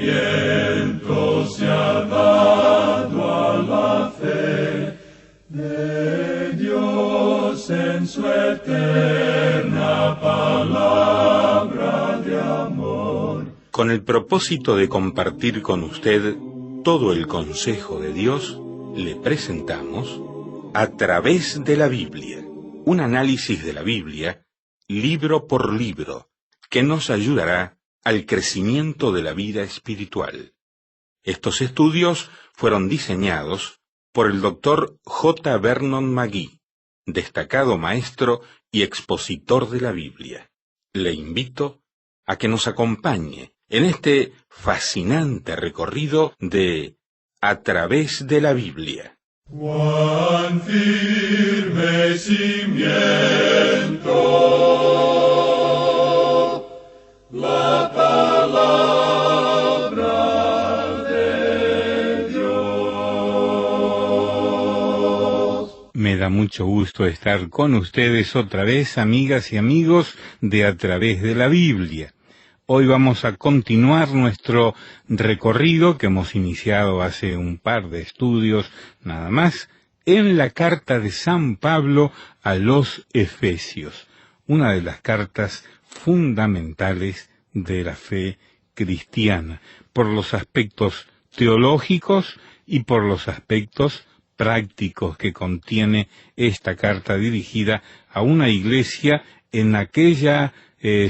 nacimiento se ha dado a la fe de Dios en su eterna palabra de amor. Con el propósito de compartir con usted todo el consejo de Dios, le presentamos A través de la Biblia, un análisis de la Biblia, libro por libro, que nos ayudará al crecimiento de la vida espiritual. Estos estudios fueron diseñados por el Dr. J. Vernon McGee, destacado maestro y expositor de la Biblia. Le invito a que nos acompañe en este fascinante recorrido de A través de la Biblia. Cuán firme cimiento la palabra de Dios. Me da mucho gusto estar con ustedes otra vez, amigas y amigos de A través de la Biblia. Hoy vamos a continuar nuestro recorrido que hemos iniciado hace un par de estudios nada más, en la carta de San Pablo a los Efesios, una de las cartas fundamentales de la fe cristiana, por los aspectos teológicos y por los aspectos prácticos que contiene esta carta dirigida a una iglesia en aquella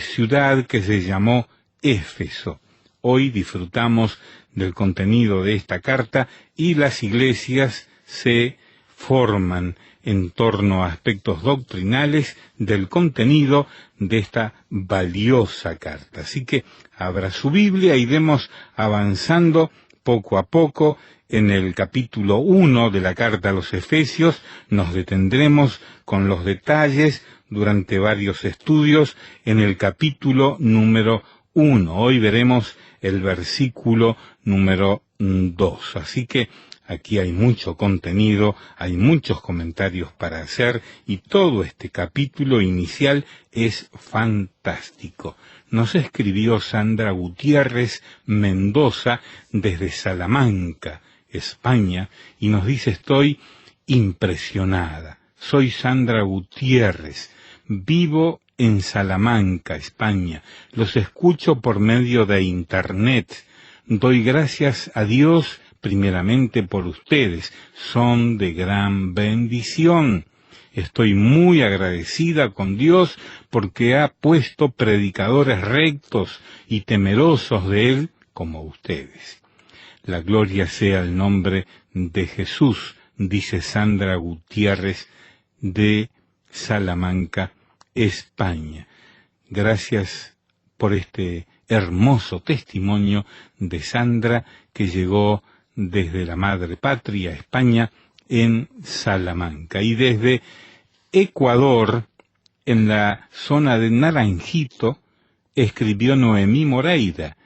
ciudad que se llamó Éfeso. Hoy disfrutamos del contenido de esta carta y las iglesias se forman en torno a aspectos doctrinales del contenido de esta valiosa carta. Así que abra su Biblia, iremos avanzando poco a poco. En el capítulo 1 de la carta a los Efesios nos detendremos con los detalles durante varios estudios en el capítulo número 1. Hoy veremos el versículo número 2. Así que aquí hay mucho contenido, hay muchos comentarios para hacer y todo este capítulo inicial es fantástico. Nos escribió Sandra Gutiérrez Mendoza desde Salamanca, España, y nos dice: estoy impresionada. Soy Sandra Gutiérrez. Vivo en Salamanca, España. Los escucho por medio de Internet. Doy gracias a Dios primeramente por ustedes. Son de gran bendición. Estoy muy agradecida con Dios porque ha puesto predicadores rectos y temerosos de Él como ustedes. La gloria sea el nombre de Jesús, dice Sandra Gutiérrez de Salamanca, España. Gracias por este hermoso testimonio de Sandra que llegó desde la madre patria, España, en Salamanca. Y desde Ecuador, en la zona de Naranjito, escribió Noemí Moreira: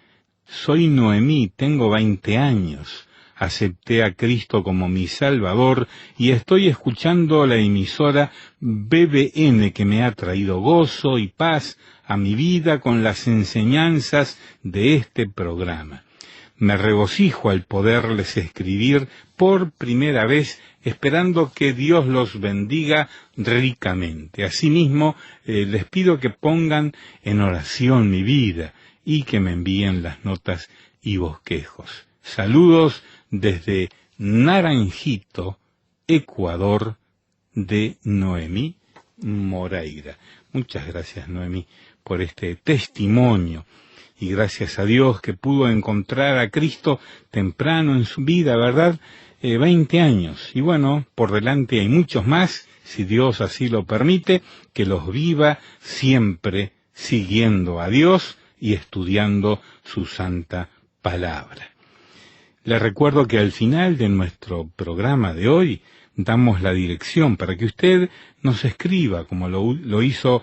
soy Noemí, tengo 20 años. Acepté a Cristo como mi Salvador y estoy escuchando la emisora BBN que me ha traído gozo y paz a mi vida con las enseñanzas de este programa. Me regocijo al poderles escribir por primera vez, esperando que Dios los bendiga ricamente. Asimismo, les pido que pongan en oración mi vida y que me envíen las notas y bosquejos. Saludos desde Naranjito, Ecuador, de Noemí Moreira. Muchas gracias, Noemí, por este testimonio. Y gracias a Dios que pudo encontrar a Cristo temprano en su vida, ¿verdad? 20 años. Y bueno, por delante hay muchos más, si Dios así lo permite, que los viva siempre siguiendo a Dios y estudiando su santa palabra. Les recuerdo que al final de nuestro programa de hoy damos la dirección para que usted nos escriba, como lo hizo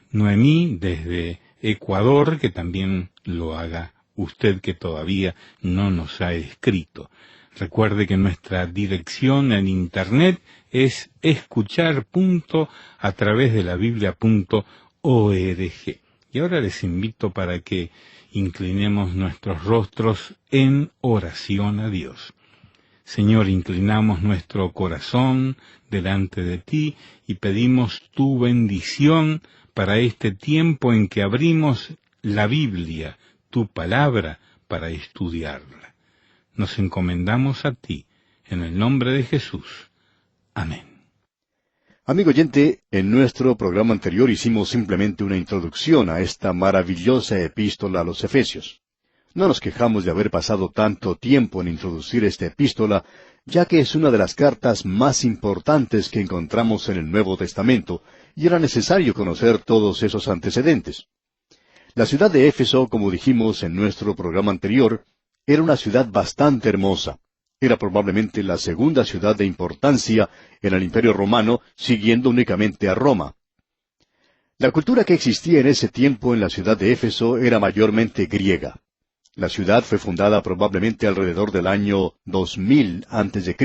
Noemí desde Ecuador, que también lo haga usted que todavía no nos ha escrito. Recuerde que nuestra dirección en Internet es escuchar.atravesdelabiblia.org. Y ahora les invito para que inclinemos nuestros rostros en oración a Dios. Señor, inclinamos nuestro corazón delante de ti y pedimos tu bendición para este tiempo en que abrimos la Biblia, tu palabra, para estudiarla. Nos encomendamos a ti, en el nombre de Jesús. Amén. Amigo oyente, en nuestro programa anterior hicimos simplemente una introducción a esta maravillosa epístola a los Efesios. No nos quejamos de haber pasado tanto tiempo en introducir esta epístola, ya que es una de las cartas más importantes que encontramos en el Nuevo Testamento, y era necesario conocer todos esos antecedentes. La ciudad de Éfeso, como dijimos en nuestro programa anterior, era una ciudad bastante hermosa. Era probablemente la segunda ciudad de importancia en el Imperio Romano, siguiendo únicamente a Roma. La cultura que existía en ese tiempo en la ciudad de Éfeso era mayormente griega. La ciudad fue fundada probablemente alrededor del año 2000 a.C.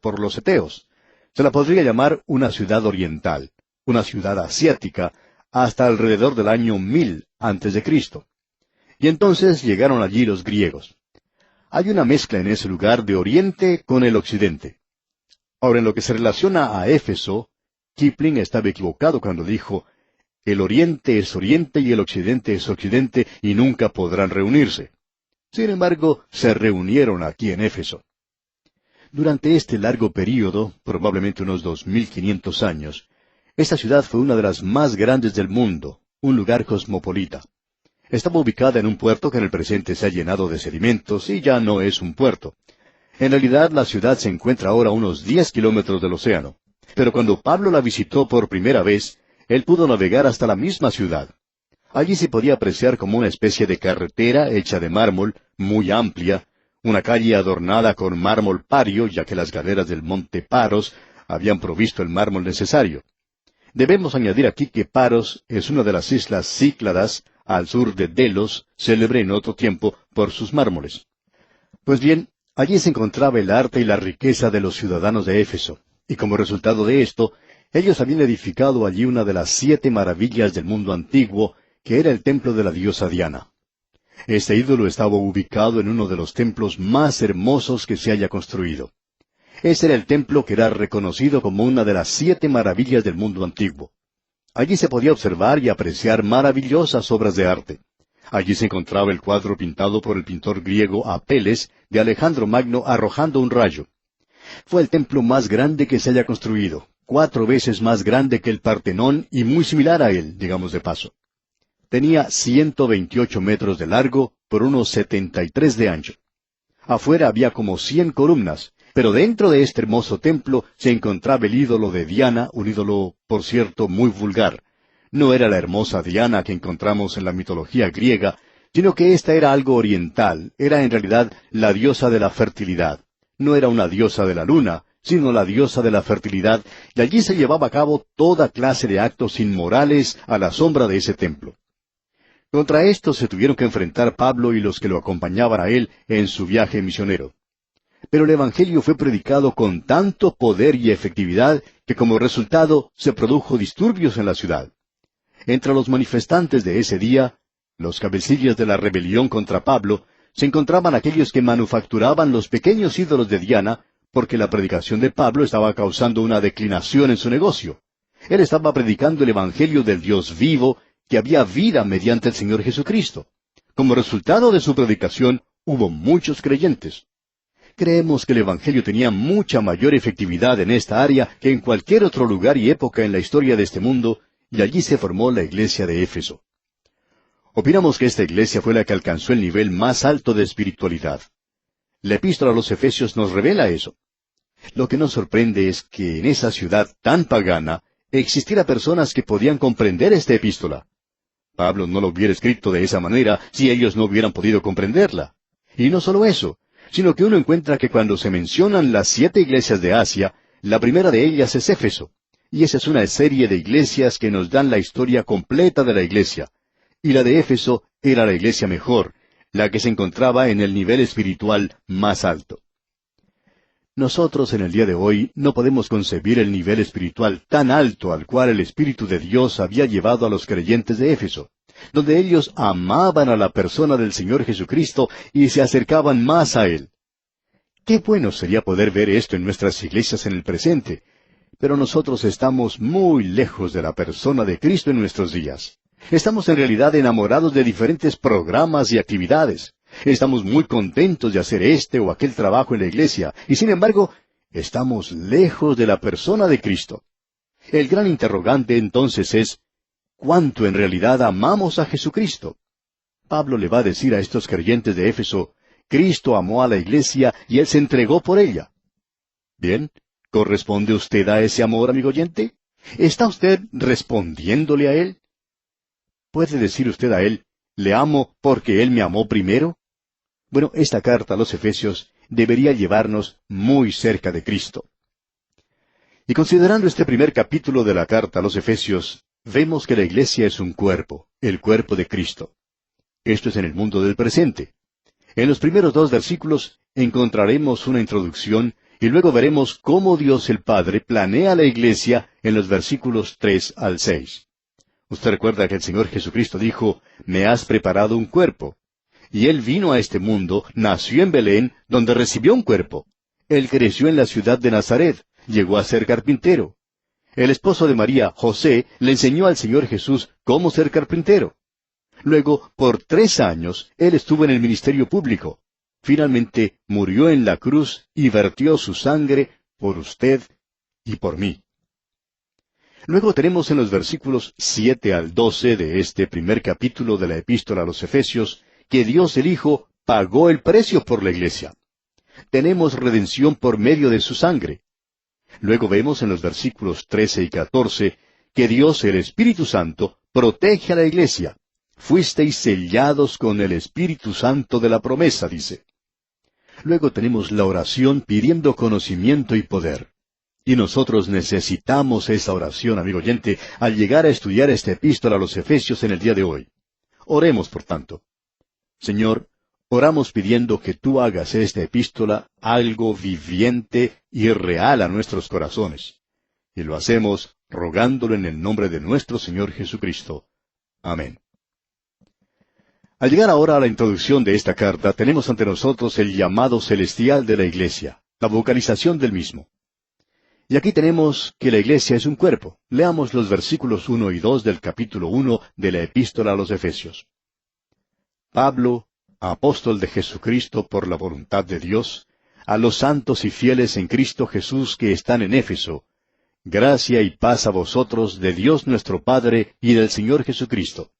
por los eteos. Se la podría llamar una ciudad oriental, una ciudad asiática, hasta alrededor del año 1000 a.C. Y entonces llegaron allí los griegos. Hay una mezcla en ese lugar de Oriente con el Occidente. Ahora, en lo que se relaciona a Éfeso, Kipling estaba equivocado cuando dijo, el Oriente es Oriente y el Occidente es Occidente y nunca podrán reunirse. Sin embargo, se reunieron aquí en Éfeso. Durante este largo período, probablemente unos 2500 años, esta ciudad fue una de las más grandes del mundo, un lugar cosmopolita. Estaba ubicada en un puerto que en el presente se ha llenado de sedimentos y ya no es un puerto. En realidad, la ciudad se encuentra ahora a unos 10 kilómetros del océano. Pero cuando Pablo la visitó por primera vez, él pudo navegar hasta la misma ciudad. Allí se podía apreciar como una especie de carretera hecha de mármol, muy amplia, una calle adornada con mármol pario, ya que las galeras del monte Paros habían provisto el mármol necesario. Debemos añadir aquí que Paros es una de las islas Cícladas, al sur de Delos, célebre en otro tiempo por sus mármoles. Pues bien, allí se encontraba el arte y la riqueza de los ciudadanos de Éfeso, y como resultado de esto, ellos habían edificado allí una de las 7 maravillas del mundo antiguo, que era el templo de la diosa Diana. Este ídolo estaba ubicado en uno de los templos más hermosos que se haya construido. Ese era el templo que era reconocido como una de las 7 maravillas del mundo antiguo. Allí se podía observar y apreciar maravillosas obras de arte. Allí se encontraba el cuadro pintado por el pintor griego Apeles de Alejandro Magno arrojando un rayo. Fue el templo más grande que se haya construido, 4 veces más grande que el Partenón y muy similar a él, digamos de paso. Tenía 128 metros de largo por unos 73 de ancho. Afuera había como 100 columnas, pero dentro de este hermoso templo se encontraba el ídolo de Diana, un ídolo, por cierto, muy vulgar. No era la hermosa Diana que encontramos en la mitología griega, sino que esta era algo oriental, era en realidad la diosa de la fertilidad. No era una diosa de la luna, sino la diosa de la fertilidad, y allí se llevaba a cabo toda clase de actos inmorales a la sombra de ese templo. Contra esto se tuvieron que enfrentar Pablo y los que lo acompañaban a él en su viaje misionero. Pero el Evangelio fue predicado con tanto poder y efectividad que como resultado se produjo disturbios en la ciudad. Entre los manifestantes de ese día, los cabecillas de la rebelión contra Pablo, se encontraban aquellos que manufacturaban los pequeños ídolos de Diana, porque la predicación de Pablo estaba causando una declinación en su negocio. Él estaba predicando el Evangelio del Dios vivo, que había vida mediante el Señor Jesucristo. Como resultado de su predicación, hubo muchos creyentes. Creemos que el Evangelio tenía mucha mayor efectividad en esta área que en cualquier otro lugar y época en la historia de este mundo, y allí se formó la iglesia de Éfeso. Opinamos que esta iglesia fue la que alcanzó el nivel más alto de espiritualidad. La epístola a los Efesios nos revela eso. Lo que nos sorprende es que en esa ciudad tan pagana existiera personas que podían comprender esta epístola. Pablo no lo hubiera escrito de esa manera si ellos no hubieran podido comprenderla. Y no solo eso, sino que uno encuentra que cuando se mencionan las 7 iglesias de Asia, la primera de ellas es Éfeso. Y esa es una serie de iglesias que nos dan la historia completa de la iglesia. Y la de Éfeso era la iglesia mejor, la que se encontraba en el nivel espiritual más alto. Nosotros en el día de hoy no podemos concebir el nivel espiritual tan alto al cual el Espíritu de Dios había llevado a los creyentes de Éfeso. donde ellos amaban a la persona del Señor Jesucristo y se acercaban más a Él. Qué bueno sería poder ver esto en nuestras iglesias en el presente, pero nosotros estamos muy lejos de la persona de Cristo en nuestros días. Estamos en realidad enamorados de diferentes programas y actividades. Estamos muy contentos de hacer este o aquel trabajo en la iglesia, y sin embargo, estamos lejos de la persona de Cristo. El gran interrogante entonces es, ¿cuánto en realidad amamos a Jesucristo? Pablo le va a decir a estos creyentes de Éfeso, Cristo amó a la iglesia y Él se entregó por ella. Bien, ¿corresponde usted a ese amor, amigo oyente? ¿Está usted respondiéndole a Él? ¿Puede decir usted a Él, le amo porque Él me amó primero? Bueno, esta carta a los Efesios debería llevarnos muy cerca de Cristo. Y considerando este primer capítulo de la carta a los Efesios, vemos que la iglesia es un cuerpo, el cuerpo de Cristo. Esto es en el mundo del presente. En los primeros 2 versículos encontraremos una introducción y luego veremos cómo Dios el Padre planea la iglesia en los versículos 3 al 6. Usted recuerda que el Señor Jesucristo dijo, «Me has preparado un cuerpo». Y Él vino a este mundo, nació en Belén, donde recibió un cuerpo. Él creció en la ciudad de Nazaret, llegó a ser carpintero. El esposo de María, José, le enseñó al Señor Jesús cómo ser carpintero. Luego, por 3 años, Él estuvo en el ministerio público. Finalmente, murió en la cruz y vertió su sangre por usted y por mí. Luego tenemos en los versículos 7 al 12 de este primer capítulo de la Epístola a los Efesios, que Dios el Hijo pagó el precio por la iglesia. Tenemos redención por medio de su sangre. Luego vemos en los versículos 13 y 14 que Dios, el Espíritu Santo, protege a la iglesia. Fuisteis sellados con el Espíritu Santo de la promesa, dice. Luego tenemos la oración pidiendo conocimiento y poder. Y nosotros necesitamos esa oración, amigo oyente, al llegar a estudiar esta epístola a los Efesios en el día de hoy. Oremos, por tanto. Señor, oramos pidiendo que tú hagas esta epístola algo viviente y real a nuestros corazones. Y lo hacemos rogándolo en el nombre de nuestro Señor Jesucristo. Amén. Al llegar ahora a la introducción de esta carta, tenemos ante nosotros el llamado celestial de la iglesia, la vocalización del mismo. Y aquí tenemos que la iglesia es un cuerpo. Leamos los versículos 1 y 2 del capítulo 1 de la epístola a los Efesios. Pablo, apóstol de Jesucristo por la voluntad de Dios, a los santos y fieles en Cristo Jesús que están en Éfeso, gracia y paz a vosotros de Dios nuestro Padre y del Señor Jesucristo.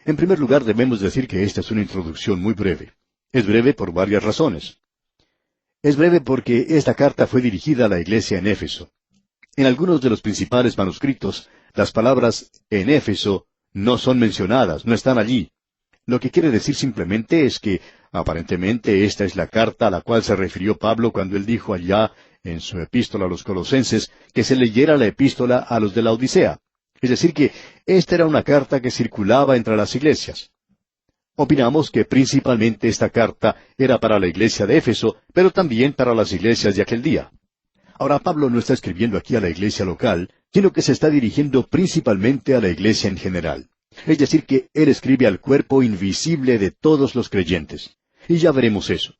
En primer lugar, debemos decir que esta es una introducción muy breve. Es breve por varias razones. Es breve porque esta carta fue dirigida a la iglesia en Éfeso. En algunos de los principales manuscritos, las palabras en Éfeso no son mencionadas, no están allí. Lo que quiere decir simplemente es que, aparentemente, esta es la carta a la cual se refirió Pablo cuando él dijo allá, en su epístola a los Colosenses, que se leyera la epístola a los de la Odisea. Es decir, que esta era una carta que circulaba entre las iglesias. Opinamos que principalmente esta carta era para la iglesia de Éfeso, pero también para las iglesias de aquel día. Ahora, Pablo no está escribiendo aquí a la iglesia local, sino que se está dirigiendo principalmente a la iglesia en general. Es decir, que él escribe al cuerpo invisible de todos los creyentes. Y ya veremos eso.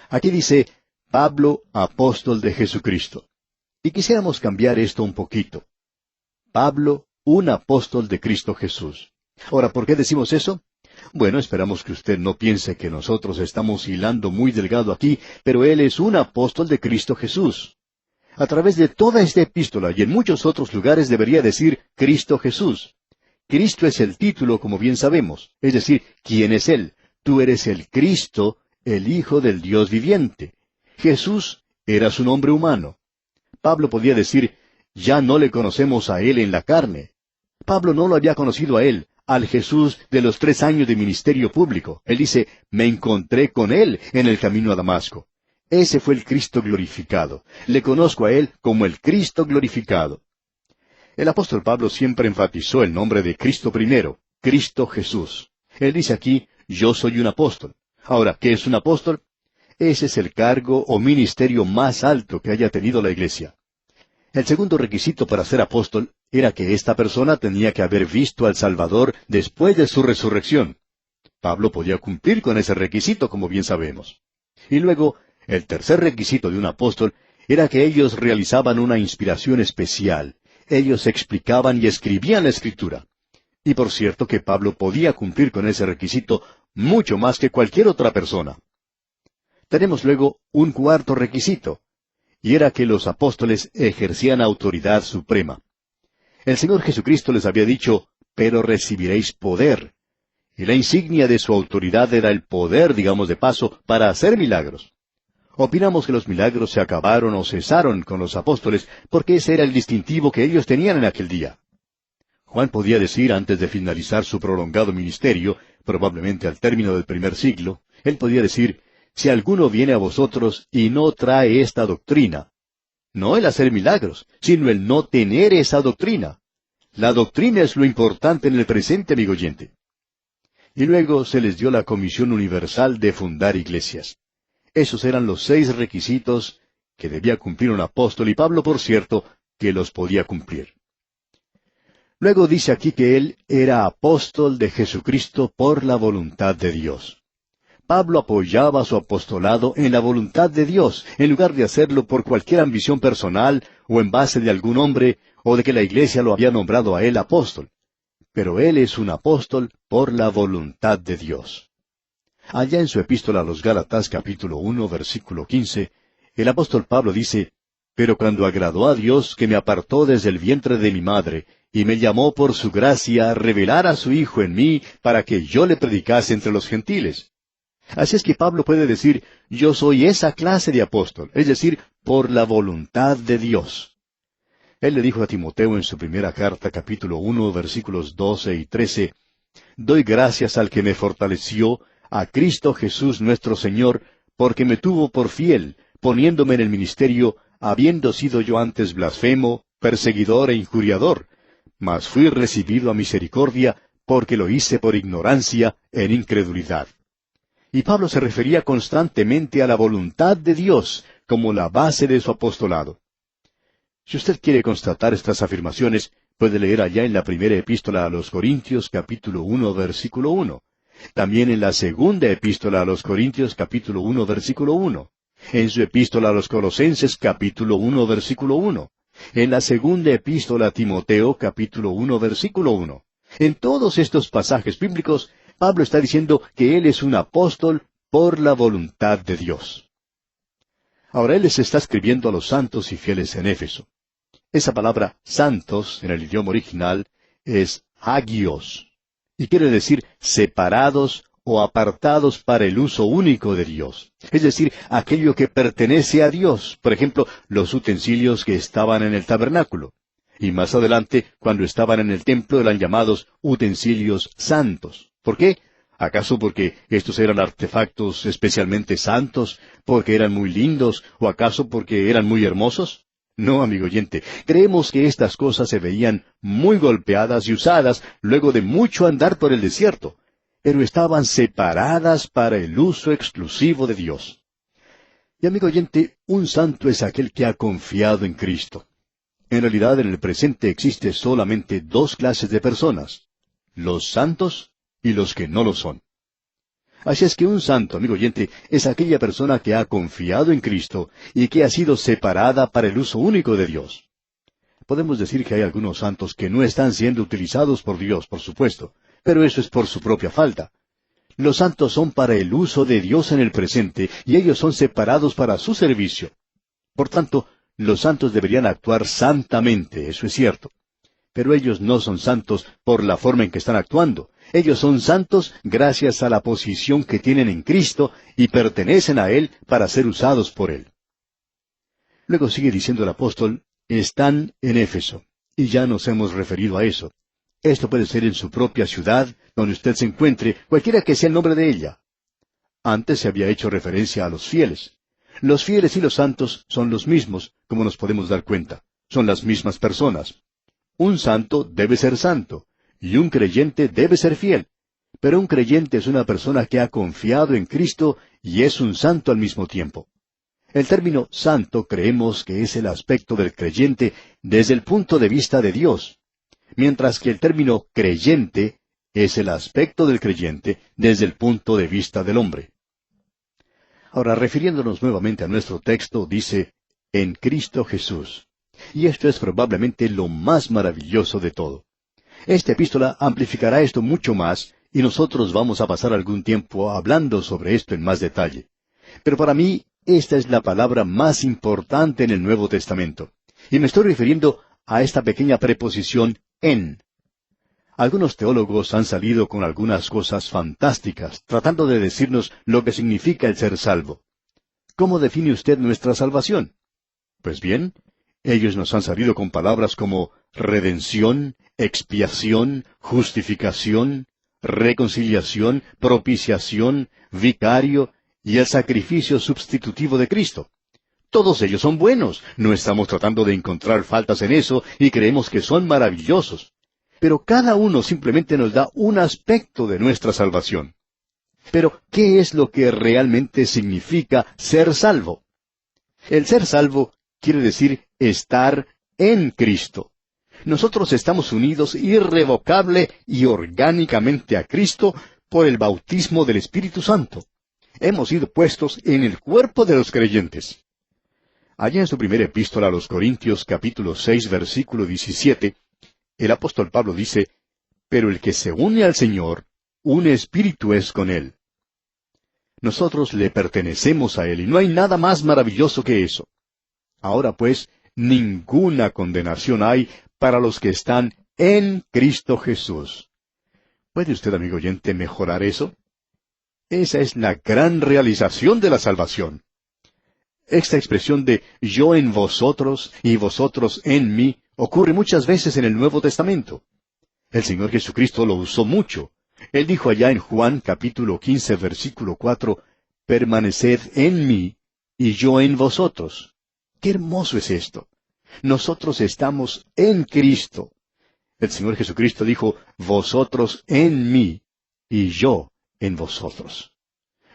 Aquí dice, Pablo, apóstol de Jesucristo. Y quisiéramos cambiar esto un poquito. Pablo, un apóstol de Cristo Jesús. Ahora, ¿por qué decimos eso? Bueno, esperamos que usted no piense que nosotros estamos hilando muy delgado aquí, pero él es un apóstol de Cristo Jesús. A través de toda esta epístola y en muchos otros lugares debería decir Cristo Jesús. Cristo es el título, como bien sabemos, es decir, ¿quién es Él? Tú eres el Cristo, el Hijo del Dios viviente. Jesús era su nombre humano. Pablo podía decir, ya no le conocemos a Él en la carne. Pablo no lo había conocido a Él, al Jesús de los 3 años de ministerio público. Él dice, me encontré con Él en el camino a Damasco. Ese fue el Cristo glorificado. Le conozco a Él como el Cristo glorificado. El apóstol Pablo siempre enfatizó el nombre de Cristo primero, Cristo Jesús. Él dice aquí, yo soy un apóstol. Ahora, ¿qué es un apóstol? Ese es el cargo o ministerio más alto que haya tenido la iglesia. El segundo requisito para ser apóstol era que esta persona tenía que haber visto al Salvador después de su resurrección. Pablo podía cumplir con ese requisito, como bien sabemos. Y luego, el tercer requisito de un apóstol era que ellos realizaban una inspiración especial. Ellos explicaban y escribían la Escritura. Y por cierto que Pablo podía cumplir con ese requisito mucho más que cualquier otra persona. Tenemos luego un cuarto requisito, y era que los apóstoles ejercían autoridad suprema. El Señor Jesucristo les había dicho, pero recibiréis poder. Y la insignia de su autoridad era el poder, digamos de paso, para hacer milagros. Opinamos que los milagros se acabaron o cesaron con los apóstoles porque ese era el distintivo que ellos tenían en aquel día. Juan podía decir antes de finalizar su prolongado ministerio, probablemente al término del primer siglo, él podía decir, si alguno viene a vosotros y no trae esta doctrina, no el hacer milagros, sino el no tener esa doctrina. La doctrina es lo importante en el presente, amigo oyente. Y luego se les dio la comisión universal de fundar iglesias. Esos eran los 6 requisitos que debía cumplir un apóstol, y Pablo, por cierto, que los podía cumplir. Luego dice aquí que él era apóstol de Jesucristo por la voluntad de Dios. Pablo apoyaba su apostolado en la voluntad de Dios, en lugar de hacerlo por cualquier ambición personal, o en base de algún hombre, o de que la iglesia lo había nombrado a él apóstol. Pero él es un apóstol por la voluntad de Dios. Allá en su epístola a los Gálatas capítulo 1, versículo 15, el apóstol Pablo dice, «Pero cuando agradó a Dios que me apartó desde el vientre de mi madre, y me llamó por su gracia a revelar a su Hijo en mí, para que yo le predicase entre los gentiles». Así es que Pablo puede decir, yo soy esa clase de apóstol, es decir, por la voluntad de Dios. Él le dijo a Timoteo en su primera carta, capítulo 1, versículos 12 y 13, «Doy gracias al que me fortaleció, a Cristo Jesús nuestro Señor, porque me tuvo por fiel, poniéndome en el ministerio, habiendo sido yo antes blasfemo, perseguidor e injuriador, mas fui recibido a misericordia, porque lo hice por ignorancia, en incredulidad». Y Pablo se refería constantemente a la voluntad de Dios como la base de su apostolado. Si usted quiere constatar estas afirmaciones, puede leer allá en la primera epístola a los Corintios, capítulo 1, versículo 1. También en la segunda epístola a los Corintios, capítulo 1, versículo 1. En su epístola a los Colosenses, capítulo 1, versículo 1. En la segunda epístola a Timoteo, capítulo 1, versículo 1. En todos estos pasajes bíblicos, Pablo está diciendo que él es un apóstol por la voluntad de Dios. Ahora él les está escribiendo a los santos y fieles en Éfeso. Esa palabra santos en el idioma original es hagios, y quiere decir separados o apartados para el uso único de Dios. Es decir, aquello que pertenece a Dios, por ejemplo, los utensilios que estaban en el tabernáculo. Y más adelante, cuando estaban en el templo, eran llamados utensilios santos. ¿Por qué? ¿Acaso porque estos eran artefactos especialmente santos, porque eran muy lindos, o acaso porque eran muy hermosos? No, amigo oyente, creemos que estas cosas se veían muy golpeadas y usadas luego de mucho andar por el desierto, pero estaban separadas para el uso exclusivo de Dios. Y amigo oyente, un santo es aquel que ha confiado en Cristo. En realidad, en el presente existe solamente 2 clases de personas, los santos y los que no lo son. Así es que un santo, amigo oyente, es aquella persona que ha confiado en Cristo y que ha sido separada para el uso único de Dios. Podemos decir que hay algunos santos que no están siendo utilizados por Dios, por supuesto, pero eso es por su propia falta. Los santos son para el uso de Dios en el presente y ellos son separados para su servicio. Por tanto, los santos deberían actuar santamente, eso es cierto. Pero ellos no son santos por la forma en que están actuando. Ellos son santos gracias a la posición que tienen en Cristo y pertenecen a Él para ser usados por Él. Luego sigue diciendo el apóstol, están en Éfeso. Y ya nos hemos referido a eso. Esto puede ser en su propia ciudad, donde usted se encuentre, cualquiera que sea el nombre de ella. Antes se había hecho referencia a los fieles. Los fieles y los santos son los mismos, como nos podemos dar cuenta. Son las mismas personas. Un santo debe ser santo, y un creyente debe ser fiel. Pero un creyente es una persona que ha confiado en Cristo y es un santo al mismo tiempo. El término santo creemos que es el aspecto del creyente desde el punto de vista de Dios, mientras que el término creyente es el aspecto del creyente desde el punto de vista del hombre. Ahora, refiriéndonos nuevamente a nuestro texto, dice, en Cristo Jesús. Y esto es probablemente lo más maravilloso de todo. Esta epístola amplificará esto mucho más, y nosotros vamos a pasar algún tiempo hablando sobre esto en más detalle. Pero para mí, esta es la palabra más importante en el Nuevo Testamento. Y me estoy refiriendo a esta pequeña preposición en. Algunos teólogos han salido con algunas cosas fantásticas, tratando de decirnos lo que significa el ser salvo. ¿Cómo define usted nuestra salvación? Pues bien, ellos nos han salido con palabras como redención, expiación, justificación, reconciliación, propiciación, vicario y el sacrificio sustitutivo de Cristo. Todos ellos son buenos, no estamos tratando de encontrar faltas en eso y creemos que son maravillosos. Pero cada uno simplemente nos da un aspecto de nuestra salvación. Pero, ¿qué es lo que realmente significa ser salvo? El ser salvo quiere decir estar en Cristo. Nosotros estamos unidos irrevocable y orgánicamente a Cristo por el bautismo del Espíritu Santo. Hemos sido puestos en el cuerpo de los creyentes. Allá en su primera epístola a los Corintios, capítulo 6, versículo 17, el apóstol Pablo dice, pero el que se une al Señor, un espíritu es con Él. Nosotros le pertenecemos a Él y no hay nada más maravilloso que eso. Ahora pues, ninguna condenación hay para los que están en Cristo Jesús. ¿Puede usted, amigo oyente, mejorar eso? Esa es la gran realización de la salvación. Esta expresión de yo en vosotros y vosotros en mí ocurre muchas veces en el Nuevo Testamento. El Señor Jesucristo lo usó mucho. Él dijo allá en Juan capítulo 15, versículo 4, permaneced en mí y yo en vosotros. ¡Qué hermoso es esto! Nosotros estamos en Cristo. El Señor Jesucristo dijo, vosotros en mí y yo en vosotros.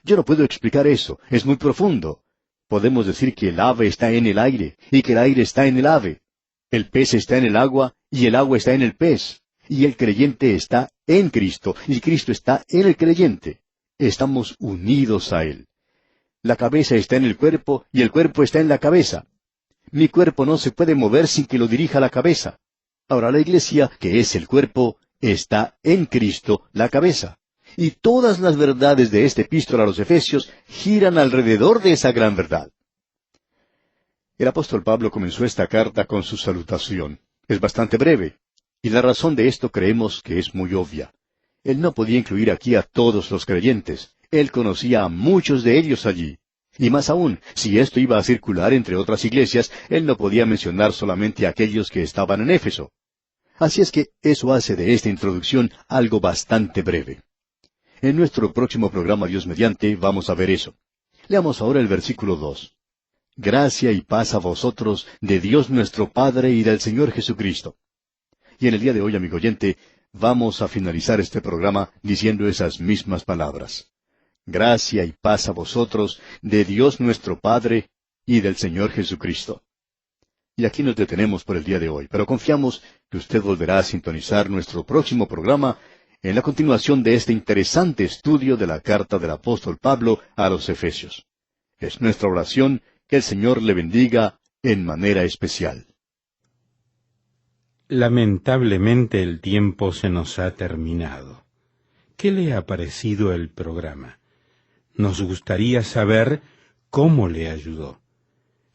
Yo no puedo explicar eso, es muy profundo. Podemos decir que el ave está en el aire y que el aire está en el ave. El pez está en el agua y el agua está en el pez. Y el creyente está en Cristo y Cristo está en el creyente. Estamos unidos a Él. La cabeza está en el cuerpo y el cuerpo está en la cabeza. Mi cuerpo no se puede mover sin que lo dirija la cabeza. Ahora la iglesia, que es el cuerpo, está en Cristo, la cabeza. Y todas las verdades de esta epístola a los Efesios giran alrededor de esa gran verdad. El apóstol Pablo comenzó esta carta con su salutación. Es bastante breve, y la razón de esto creemos que es muy obvia. Él no podía incluir aquí a todos los creyentes. Él conocía a muchos de ellos allí. Y más aún, si esto iba a circular entre otras iglesias, él no podía mencionar solamente a aquellos que estaban en Éfeso. Así es que eso hace de esta introducción algo bastante breve. En nuestro próximo programa, Dios mediante, vamos a ver eso. Leamos ahora el versículo 2. Gracia y paz a vosotros, de Dios nuestro Padre y del Señor Jesucristo. Y en el día de hoy, amigo oyente, vamos a finalizar este programa diciendo esas mismas palabras. Gracia y paz a vosotros, de Dios nuestro Padre y del Señor Jesucristo. Y aquí nos detenemos por el día de hoy, pero confiamos que usted volverá a sintonizar nuestro próximo programa en la continuación de este interesante estudio de la carta del apóstol Pablo a los Efesios. Es nuestra oración que el Señor le bendiga en manera especial. Lamentablemente el tiempo se nos ha terminado. ¿Qué le ha parecido el programa? Nos gustaría saber cómo le ayudó.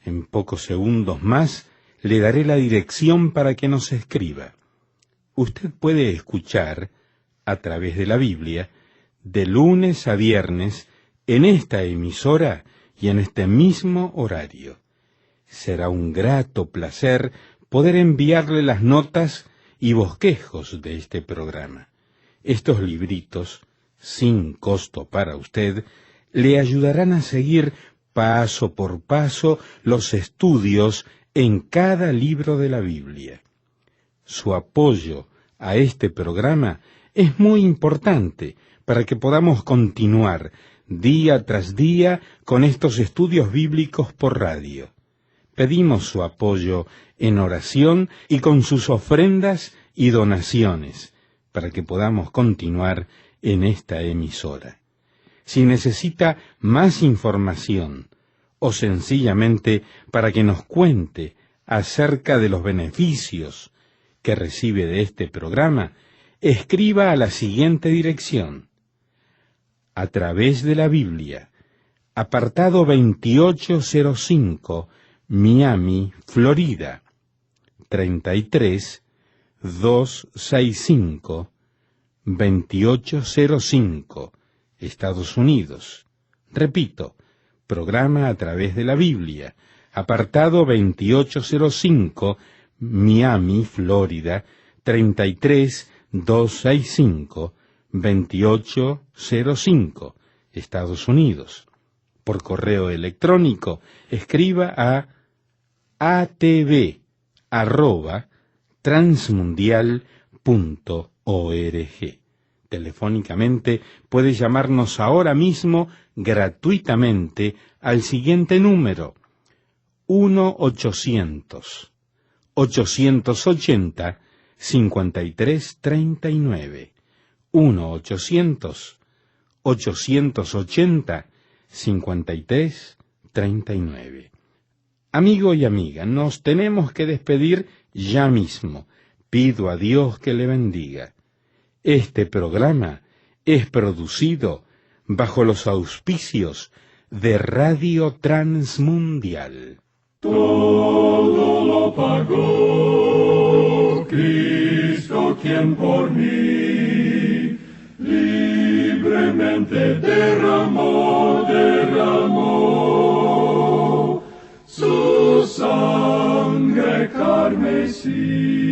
En pocos segundos más le daré la dirección para que nos escriba. Usted puede escuchar, a través de la Biblia, de lunes a viernes, en esta emisora y en este mismo horario. Será un grato placer poder enviarle las notas y bosquejos de este programa. Estos libritos, sin costo para usted, le ayudarán a seguir paso por paso los estudios en cada libro de la Biblia. Su apoyo a este programa es muy importante para que podamos continuar día tras día con estos estudios bíblicos por radio. Pedimos su apoyo en oración y con sus ofrendas y donaciones para que podamos continuar en esta emisora. Si necesita más información o sencillamente para que nos cuente acerca de los beneficios que recibe de este programa, escriba a la siguiente dirección: A través de la Biblia, apartado 2805, Miami, Florida, 33265, 2805, Estados Unidos. Repito, programa A través de la Biblia, apartado 2805, Miami, Florida, 33265, 2805, Estados Unidos. Por correo electrónico, escriba a atv@transmundial.org. Telefónicamente puede llamarnos ahora mismo gratuitamente al siguiente número: 1-800-880-5339. 1-800-880-5339. Amigo y amiga, nos tenemos que despedir ya mismo. Pido a Dios que le bendiga. Este programa es producido bajo los auspicios de Radio Transmundial. Todo lo pagó Cristo, quien por mí libremente derramó su sangre carmesí.